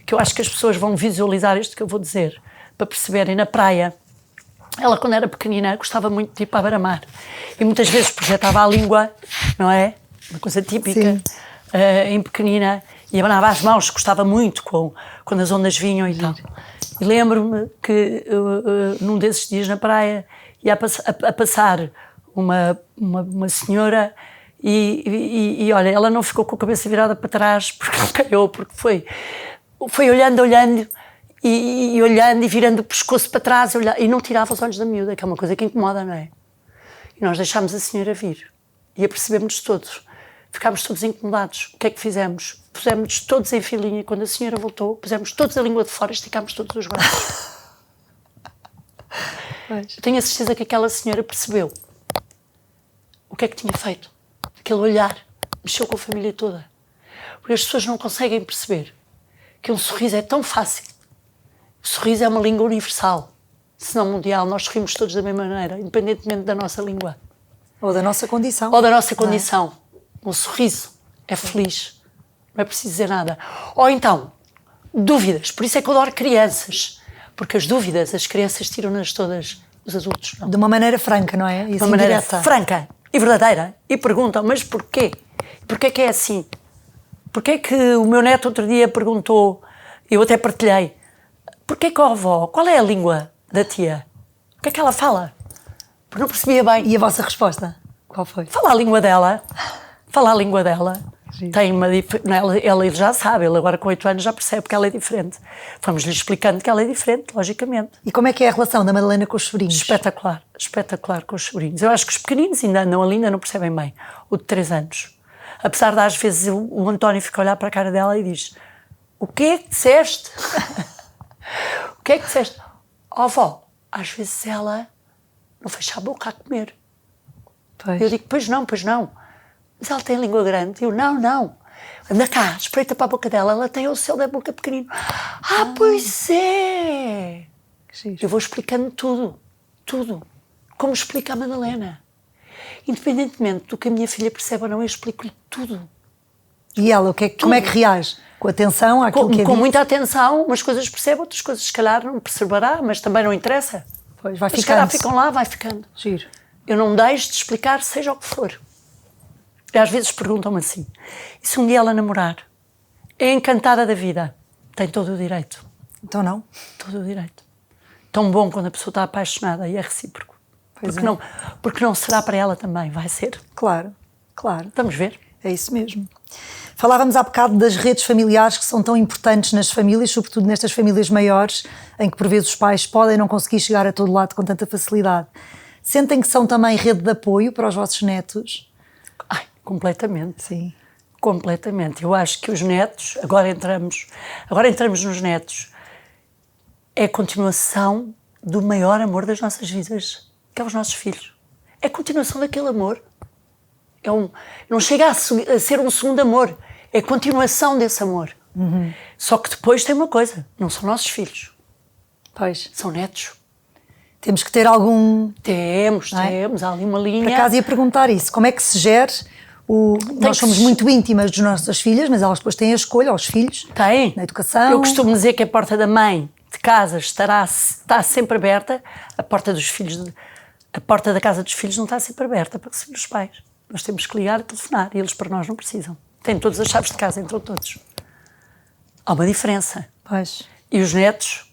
que eu acho que as pessoas vão visualizar isto que eu vou dizer, para perceberem, na praia. Ela, quando era pequenina, gostava muito de ir para a beira-mar. E muitas vezes projetava a língua, não é? Uma coisa típica, em pequenina. E abanava as mãos, gostava muito quando as ondas vinham e tal. E lembro-me que num desses dias na praia ia a passar uma senhora e olha, ela não ficou com a cabeça virada para trás porque calhou, porque foi olhando e olhando e virando o pescoço para trás e não tirava os olhos da miúda, que é uma coisa que incomoda, não é? E nós deixámos a senhora vir e apercebemos-nos todos. Ficámos todos incomodados. O que é que fizemos? Pusemos-nos todos em filinha. Quando a senhora voltou, pusemos todos a língua de fora e esticámos todos os braços. Tenho a certeza que aquela senhora percebeu o que é que tinha feito. Aquele olhar mexeu com a família toda. Porque as pessoas não conseguem perceber que um sorriso é tão fácil. O sorriso é uma língua universal, se não mundial. Nós sorrimos todos da mesma maneira, independentemente da nossa língua. Ou da nossa condição. Ou da nossa condição. Um sorriso é feliz. Não é preciso dizer nada. Ou então, dúvidas. Por isso é que eu adoro crianças. Porque as dúvidas, as crianças tiram-nas todas, os adultos não. De uma maneira franca, não é? De uma maneira franca e verdadeira. E perguntam, mas porquê? Porquê que é assim? Porquê que o meu neto outro dia perguntou, eu até partilhei, porquê que a avó, qual é a língua da tia? O que é que ela fala? Porque não percebia bem. E a vossa resposta? Qual foi? Fala a língua dela. Fala a língua dela. Tem uma ele já sabe, ele agora com 8 anos já percebe que ela é diferente. Fomos-lhe explicando que ela é diferente, logicamente. E como é que é a relação da Madalena com os sobrinhos? Espetacular, espetacular com os sobrinhos. Eu acho que os pequeninos ainda andam ali, ainda não percebem bem. O de 3 anos. Apesar de às vezes o António fica a olhar para a cara dela e diz: o que é que disseste? O que é que disseste? Oh, avó, às vezes ela não fecha a boca a comer. Pois. Eu digo: pois não. Mas ela tem a língua grande. Eu: não. Anda cá, espreita para a boca dela. Ela tem o céu da boca pequenino. Pois é. Eu vou explicando tudo. Como explica a Madalena. Independentemente do que a minha filha percebe ou não, eu explico-lhe tudo. E ela, como é que reage? Com atenção àquilo que é Com dito? muita atenção, umas coisas percebe, outras coisas se calhar não perceberá, mas também não interessa. Pois, vai Mas se ficando. calhar ficam lá, vai ficando. Giro. Eu não deixo de explicar, seja o que for. E às vezes perguntam-me assim, e se um dia ela namorar? É encantada da vida. Tem todo o direito. Então não? Todo o direito. Tão bom quando a pessoa está apaixonada e é recíproco. Porque não será para ela também, vai ser. Claro. Vamos ver. É isso mesmo. Falávamos há bocado das redes familiares que são tão importantes nas famílias, sobretudo nestas famílias maiores, em que por vezes os pais podem não conseguir chegar a todo lado com tanta facilidade. Sentem que são também rede de apoio para os vossos netos? Completamente. Sim. Completamente. Eu acho que os netos, agora entramos nos netos, é a continuação do maior amor das nossas vidas, que é os nossos filhos. É a continuação daquele amor. Não chega a ser um segundo amor, é a continuação desse amor. Só que depois tem uma coisa, não são nossos filhos. Pois. São netos. Temos que ter algum... Temos, há ali uma linha. Por acaso ia perguntar isso, como é que se gere Nós somos muito íntimas das nossas filhas, mas elas depois têm a escolha, aos filhos, na educação. Eu costumo dizer que a porta da mãe de casa está sempre aberta, a porta da casa dos filhos não está sempre aberta para receber os pais. Nós temos que ligar e telefonar, e eles para nós não precisam. Têm todas as chaves de casa, entram todos. Há uma diferença. Pois. E os netos,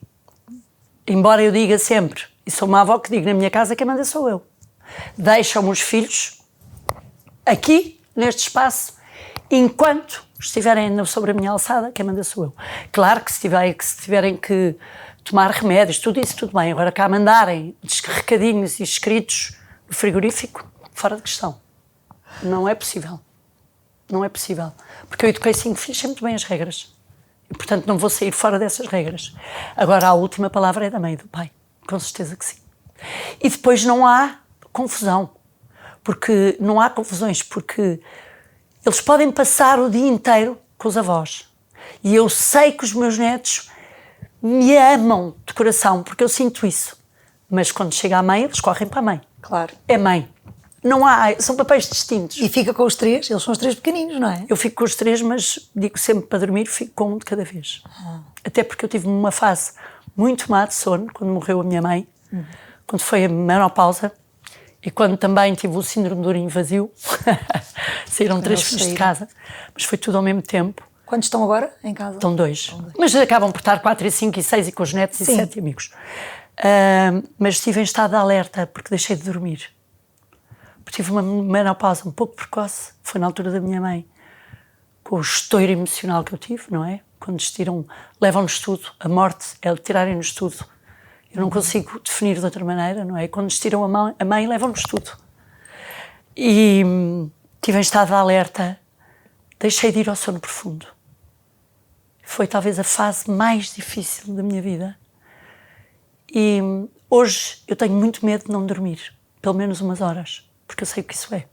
embora eu diga sempre, e sou uma avó que digo, na minha casa quem manda sou eu, deixam-me os filhos aqui, neste espaço, enquanto estiverem sobre a minha alçada, quem manda sou eu. Claro que se tiverem que tomar remédios, tudo isso, tudo bem. Agora cá mandarem recadinhos e escritos no frigorífico, fora de questão. Não é possível. Não é possível. Porque eu eduquei 5 filhos, sei muito bem as regras. E, portanto, não vou sair fora dessas regras. Agora, a última palavra é da mãe e do pai. Com certeza que sim. E depois não há confusão. Porque não há confusões, porque eles podem passar o dia inteiro com os avós. E eu sei que os meus netos me amam de coração, porque eu sinto isso. Mas quando chega a mãe, eles correm para a mãe. Claro. É mãe. Não há, são papéis distintos. E fica com os 3? Eles são os 3 pequeninos, não é? Eu fico com os 3, mas digo sempre para dormir, fico com um de cada vez. Até porque eu tive uma fase muito má de sono, quando morreu a minha mãe, quando foi a menopausa e quando também tive o síndrome do urinho vazio. Saíram 3 filhos de casa, mas foi tudo ao mesmo tempo. Quantos estão agora em casa? Estão 2. Mas acabam por estar 4 e 5 e 6 e com os netos e 7 amigos. Mas estive em estado de alerta porque deixei de dormir. Porque tive uma menopausa um pouco precoce, foi na altura da minha mãe, com o estouro emocional que eu tive, não é? Quando levam-nos tudo, a morte é de tirarem-nos tudo. Eu não consigo definir de outra maneira, não é? Quando nos tiram a mãe levam-nos tudo. E estive em estado de alerta, deixei de ir ao sono profundo. Foi talvez a fase mais difícil da minha vida. E hoje eu tenho muito medo de não dormir, pelo menos umas horas, porque eu sei o que isso é.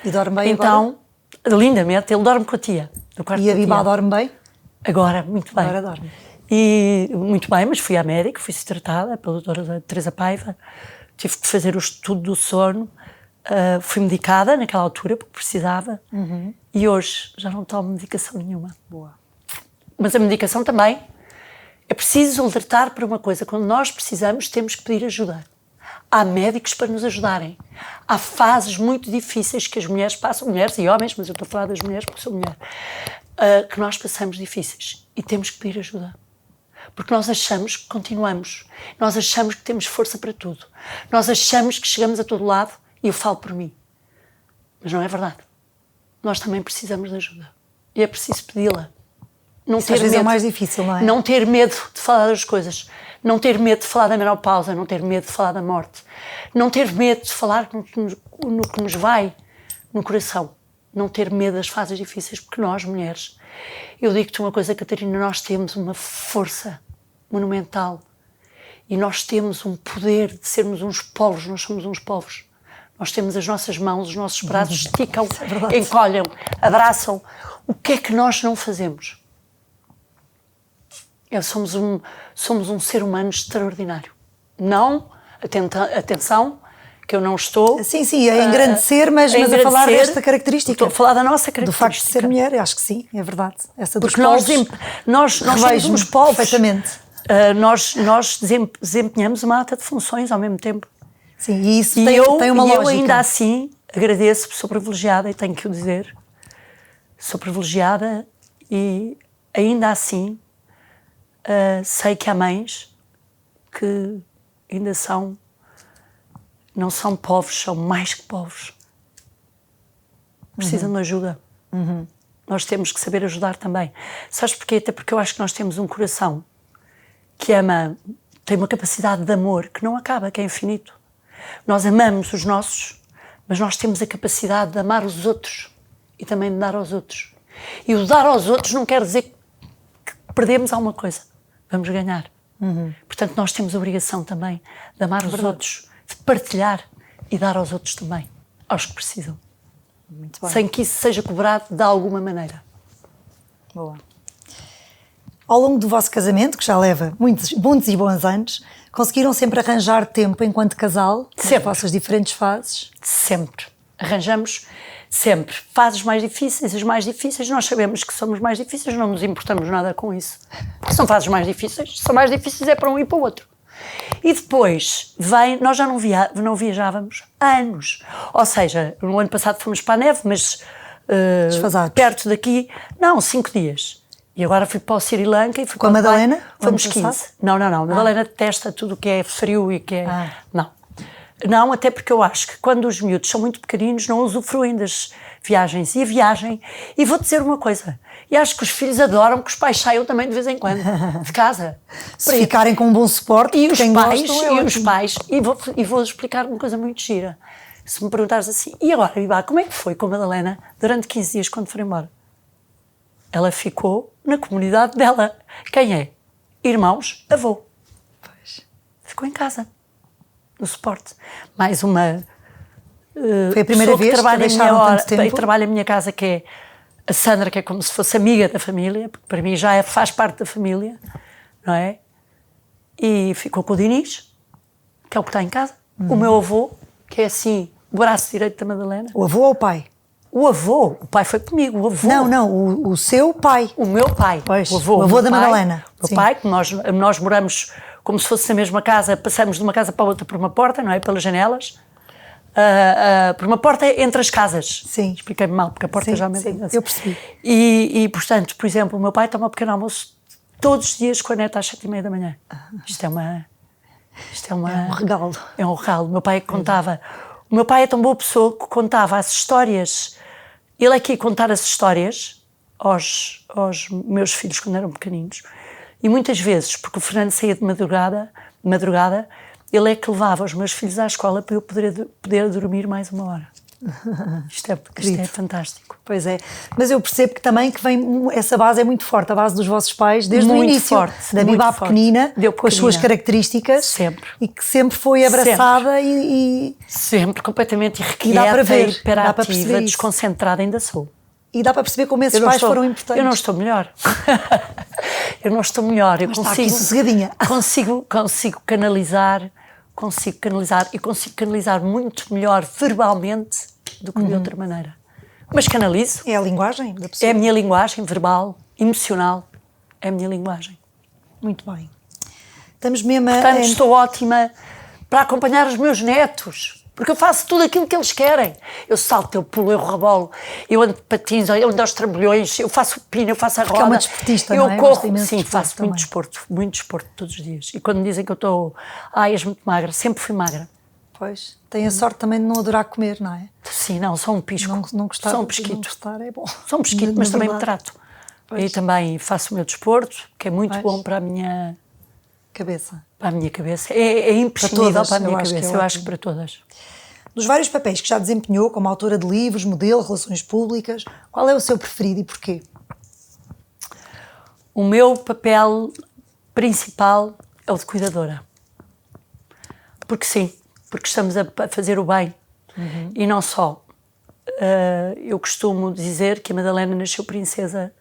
E dorme bem então, agora? Lindamente, ele dorme com a tia. No quarto e a Bibá dorme bem? Agora, muito bem. Agora dorme. E muito bem, mas fui à médica, fui tratada pela doutora Teresa Paiva, tive que fazer o estudo do sono, fui medicada naquela altura porque precisava e hoje já não tomo medicação nenhuma. Boa. Mas a medicação também é preciso alertar para uma coisa, quando nós precisamos temos que pedir ajuda. Há médicos para nos ajudarem. Há fases muito difíceis que as mulheres passam, mulheres e homens, mas eu estou a falar das mulheres porque sou mulher, que nós passamos difíceis e temos que pedir ajuda. Porque nós achamos que continuamos, nós achamos que temos força para tudo, nós achamos que chegamos a todo lado e eu falo por mim. Mas não é verdade. Nós também precisamos de ajuda e é preciso pedi-la. Não ter medo é o mais difícil, não é? Não ter medo de falar das coisas, não ter medo de falar da menopausa, não ter medo de falar da morte, não ter medo de falar no que nos vai no coração, não ter medo das fases difíceis, porque nós, mulheres, eu digo-te uma coisa, Catarina, nós temos uma força monumental e nós temos um poder de sermos uns povos, nós somos uns povos. Nós temos as nossas mãos, os nossos braços esticam, encolhem, abraçam. O que é que nós não fazemos? Somos um ser humano extraordinário. Não, atenção, que eu não estou... Sim, a engrandecer, mas a falar desta característica. Estou a falar da nossa característica. Do facto de ser mulher, acho que sim, é verdade. Essa dos porque nós somos uns povos. Perfeitamente. Nós desempenhamos uma data de funções ao mesmo tempo. Sim, e isso tem uma lógica. Eu ainda assim agradeço, sou privilegiada e tenho que o dizer. Sou privilegiada e ainda assim sei que há mães que ainda não são povos, são mais que povos. Precisam de ajuda. Nós temos que saber ajudar também. Sabes porquê? Até porque eu acho que nós temos um coração que ama, tem uma capacidade de amor que não acaba, que é infinito. Nós amamos os nossos, mas nós temos a capacidade de amar os outros e também de dar aos outros. E o dar aos outros não quer dizer que perdemos alguma coisa. Vamos ganhar. Portanto, nós temos a obrigação também de amar os outros, de partilhar e dar aos outros também, aos que precisam. Muito bem. Sem que isso seja cobrado de alguma maneira. Boa. Ao longo do vosso casamento, que já leva muitos e bons anos, conseguiram sempre arranjar tempo enquanto casal, nas vossas diferentes fases? Sempre. Arranjamos sempre. Fases mais difíceis, as mais difíceis, nós sabemos que somos mais difíceis, não nos importamos nada com isso. São fases mais difíceis, são mais difíceis é para um e para o outro. E depois nós já não viajávamos há anos. Ou seja, no ano passado fomos para a neve, mas perto daqui, 5 dias. E agora fui para o Sri Lanka e fui com a Madalena? Fomos 15. Não. A Madalena detesta tudo o que é frio e que é... Não, até porque eu acho que quando os miúdos são muito pequeninos não usufruem das viagens. E a viagem... E vou dizer uma coisa. E acho que os filhos adoram que os pais saiam também de vez em quando de casa. Se ficarem com um bom suporte, e os pais... E vou explicar uma coisa muito gira. Se me perguntares assim, e agora, Bibá, como é que foi com a Madalena durante 15 dias quando foram embora? Ela ficou na comunidade dela. Quem é? Irmãos, avô. Pois. Ficou em casa, no suporte. Mais uma foi a primeira vez que trabalha tanto tempo? trabalha a minha casa, que é a Sandra, que é como se fosse amiga da família, porque para mim já faz parte da família, não é? E ficou com o Dinis, que é o que está em casa. O meu avô, que é assim, o braço direito da Madalena. O avô ou o pai? O avô, o pai foi comigo, o avô. Não, o seu pai. O meu pai, pois, o avô da Madalena. O pai, que nós moramos como se fosse na mesma casa, passamos de uma casa para a outra por uma porta, não é? Pelas janelas. Por uma porta entre as casas. Sim. Expliquei-me mal, porque a porta já me... Sim, eu percebi. E, portanto, por exemplo, o meu pai toma um pequeno almoço todos os dias com a neta às 7h30 da manhã. Isto é um regalo. É um regalo. O meu pai contava... O meu pai é tão boa pessoa que contava as histórias. Ele é que ia contar as histórias aos meus filhos quando eram pequeninos. E muitas vezes, porque o Fernando saía de madrugada, ele é que levava os meus filhos à escola para eu poder dormir mais uma hora. Isto é fantástico. Pois é, mas eu percebo que também essa base é muito forte, a base dos vossos pais, desde Muito o início, forte, da muito Bibá forte. pequenina, Deu com as pequenina. suas características. Sempre. E que sempre foi abraçada e Sempre completamente dá para ver, irrequieta, dá para perceber hiperativa, isso. desconcentrada ainda sou. dá para perceber como esses pais foram importantes. Eu não estou melhor. Eu não estou melhor. Eu Mas está aqui sossegadinha. Consigo canalizar e consigo canalizar muito melhor verbalmente do que de outra maneira. Mas canalizo. É a linguagem da pessoa. É a minha linguagem verbal, emocional. É a minha linguagem. Muito bem. Estamos mesmo Portanto, estou ótima para acompanhar os meus netos. Porque eu faço tudo aquilo que eles querem. Eu salto, eu pulo, eu rebolo, eu ando de patins, eu ando aos trambolhões, eu faço o pino, eu faço a roda. Porque é uma desportista, eu não é? corro, sim, faço muito desporto todos os dias. E quando me dizem que eu estou, és muito magra, sempre fui magra. Pois, tem a sorte também de não adorar comer, não é? Sim, não, sou um pisco. Não gostar, sou um pesquito. Não gostar é bom. Sou um pesquito, mas também me trato. Pois. E também faço o meu desporto, que é muito bom para a minha cabeça. Para a minha cabeça. É imprescindível para a minha cabeça. Eu acho que para todas. Dos vários papéis que já desempenhou, como autora de livros, modelo, relações públicas, qual é o seu preferido e porquê? O meu papel principal é o de cuidadora. Porque sim, porque estamos a fazer o bem. E não só. Eu costumo dizer que a Madalena nasceu princesa,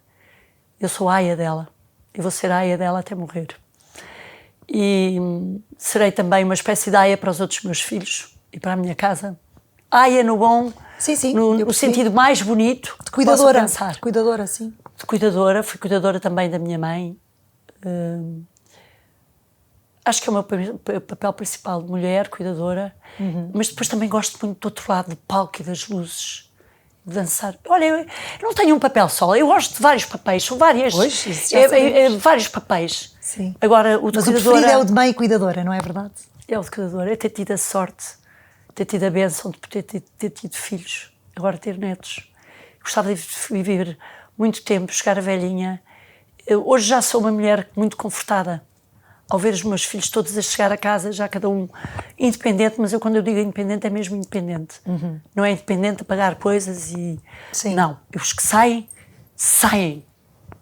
eu sou a aia dela. E vou ser a aia dela até morrer. E serei também uma espécie de aia para os outros meus filhos e para a minha casa. Aia no bom, sim, no sentido mais bonito de cuidadora. Pensar. De cuidadora, sim. De cuidadora, fui cuidadora também da minha mãe. Acho que é o meu papel principal, de mulher, cuidadora, mas depois também gosto muito do outro lado, do palco e das luzes, de dançar. Olha, eu não tenho um papel só, eu gosto de vários papéis, são várias, vários papéis. Sim. Agora, o de mas cuidadora... o preferido é o de mãe e cuidadora, não é verdade? É o de cuidadora, é ter tido a sorte, ter tido a bênção de ter tido filhos, agora ter netos. Gostava de viver muito tempo, chegar a velhinha. Hoje já sou uma mulher muito confortada, ao ver os meus filhos todos a chegar a casa, já cada um independente, mas quando eu digo independente é mesmo independente. Não é independente a pagar coisas e... Sim. Não, os que saem.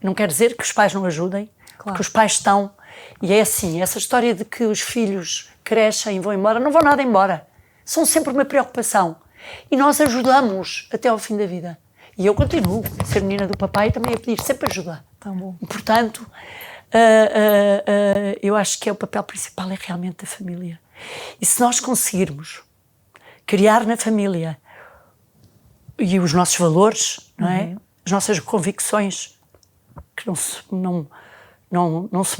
Não quer dizer que os pais não ajudem, porque os pais estão... E é assim, essa história de que os filhos crescem e vão embora, não vão nada embora. São sempre uma preocupação. E nós ajudamos até ao fim da vida. E eu continuo a ser menina do papai e também a pedir sempre ajuda. Tão bom. E, portanto... eu acho que o papel principal é realmente da família. E se nós conseguirmos criar na família e os nossos valores, não é? As nossas convicções, que não se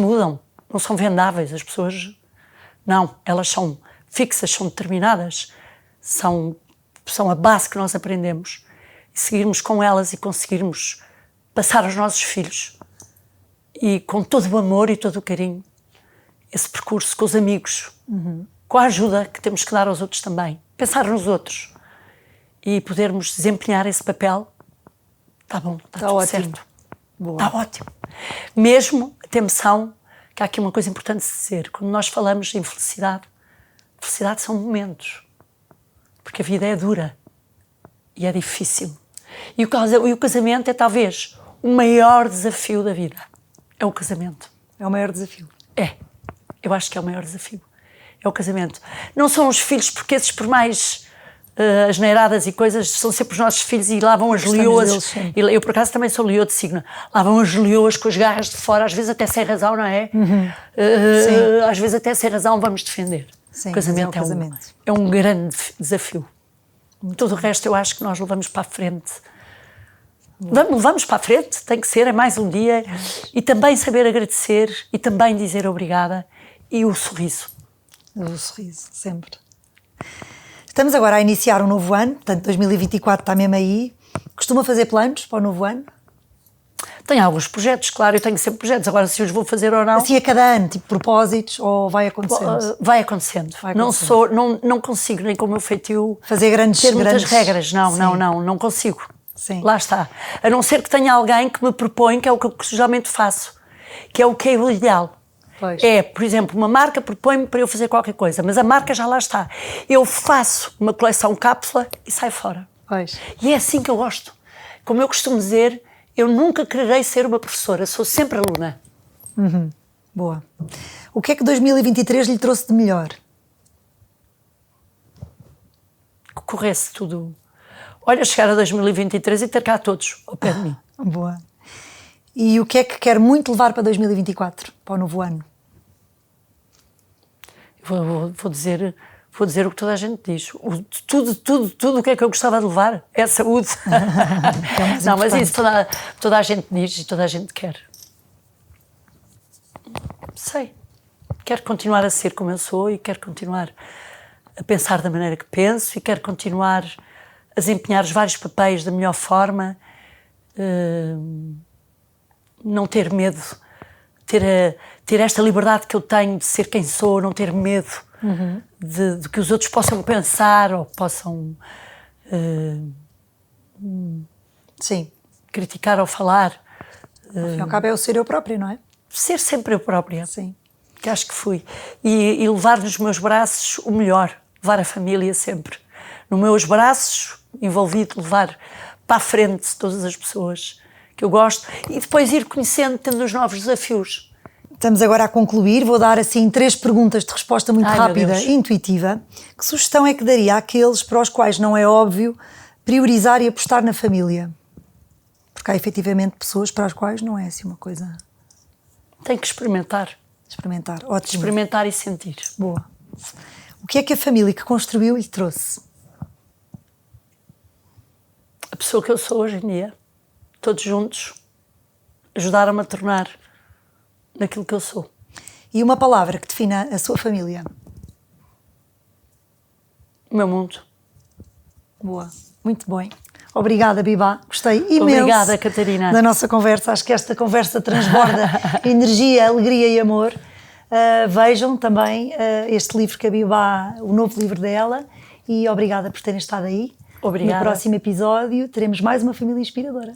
mudam, não são vendáveis, as pessoas não, elas são fixas, são determinadas, são a base que nós aprendemos, e seguirmos com elas e conseguirmos passar aos nossos filhos e com todo o amor e todo o carinho, esse percurso com os amigos, com a ajuda que temos que dar aos outros também, pensar nos outros e podermos desempenhar esse papel, está bom, está tudo ótimo. certo. Está ótimo. Mesmo, atenção, que há aqui uma coisa importante de dizer, quando nós falamos em felicidade são momentos, porque a vida é dura e é difícil. E o casamento é talvez o maior desafio da vida. É o casamento. É o maior desafio. É. Eu acho que é o maior desafio. É o casamento. Não são os filhos, porque esses, por mais asneiradas e coisas, são sempre os nossos filhos e lá vão as leoas. Eu, por acaso, também sou leoa de signo. Lá vão as leoas com as garras de fora, às vezes até sem razão, não é? Às vezes até sem razão vamos defender. Sim, o casamento, é um grande desafio. Todo o resto eu acho que nós levamos para a frente. Vamos para a frente, tem que ser, é mais um dia. E também saber agradecer e também dizer obrigada e o sorriso. O sorriso, sempre. Estamos agora a iniciar um novo ano, portanto 2024 está mesmo aí. Costuma fazer planos para o novo ano? Tenho alguns projetos, claro, eu tenho sempre projetos, agora se os vou fazer ou não... Assim a cada ano, tipo propósitos, ou vai acontecendo? Vai acontecendo. Não consigo, nem com o meu feitio, fazer ter muitas regras. Não consigo. Sim. Lá está. A não ser que tenha alguém que me propõe, que é o que eu geralmente faço, que é o ideal. Pois. É, por exemplo, uma marca propõe-me para eu fazer qualquer coisa, mas a marca já lá está. Eu faço uma coleção cápsula e saio fora. Pois. E é assim que eu gosto. Como eu costumo dizer, eu nunca quererei ser uma professora, sou sempre aluna. Boa. O que é que 2023 lhe trouxe de melhor? Que corresse tudo. Olha, chegar a 2023 e ter cá todos ao pé de mim. Boa. E o que é que quer muito levar para 2024, para o novo ano? Vou dizer o que toda a gente diz. Tudo o que é que eu gostava de levar é a saúde. Não, mas isso toda a gente diz e toda a gente quer. Sei. Quero continuar a ser como eu sou e quero continuar a pensar da maneira que penso e quero continuar a desempenhar os vários papéis da melhor forma. Não ter medo, ter esta liberdade que eu tenho de ser quem sou, não ter medo de que os outros possam pensar ou possam Sim. criticar ou falar. Ao fim e ao cabo é o ser eu próprio, não é? Ser sempre eu própria, Sim. que acho que fui. E levar nos meus braços o melhor, levar a família sempre. Nos meus braços, envolvido, levar para a frente todas as pessoas que eu gosto e depois ir conhecendo, tendo os novos desafios. Estamos agora a concluir, vou dar assim 3 perguntas de resposta muito rápida e e intuitiva. Que sugestão é que daria àqueles para os quais não é óbvio priorizar e apostar na família? Porque há efetivamente pessoas para as quais não é assim uma coisa... Tem que experimentar. Experimentar, ótimo. Experimentar e sentir. Boa. O que é que a família que construiu lhe trouxe? A pessoa que eu sou hoje em dia, todos juntos, ajudaram-me a tornar naquilo que eu sou. E uma palavra que defina a sua família? O meu mundo. Boa, muito bem. Obrigada, Bibá. Gostei imenso. Obrigada, Catarina. Da nossa conversa. Acho que esta conversa transborda energia, alegria e amor. Vejam também este livro que a Bibá, o novo livro dela, e obrigada por terem estado aí. Obrigada. No próximo episódio teremos mais uma família inspiradora.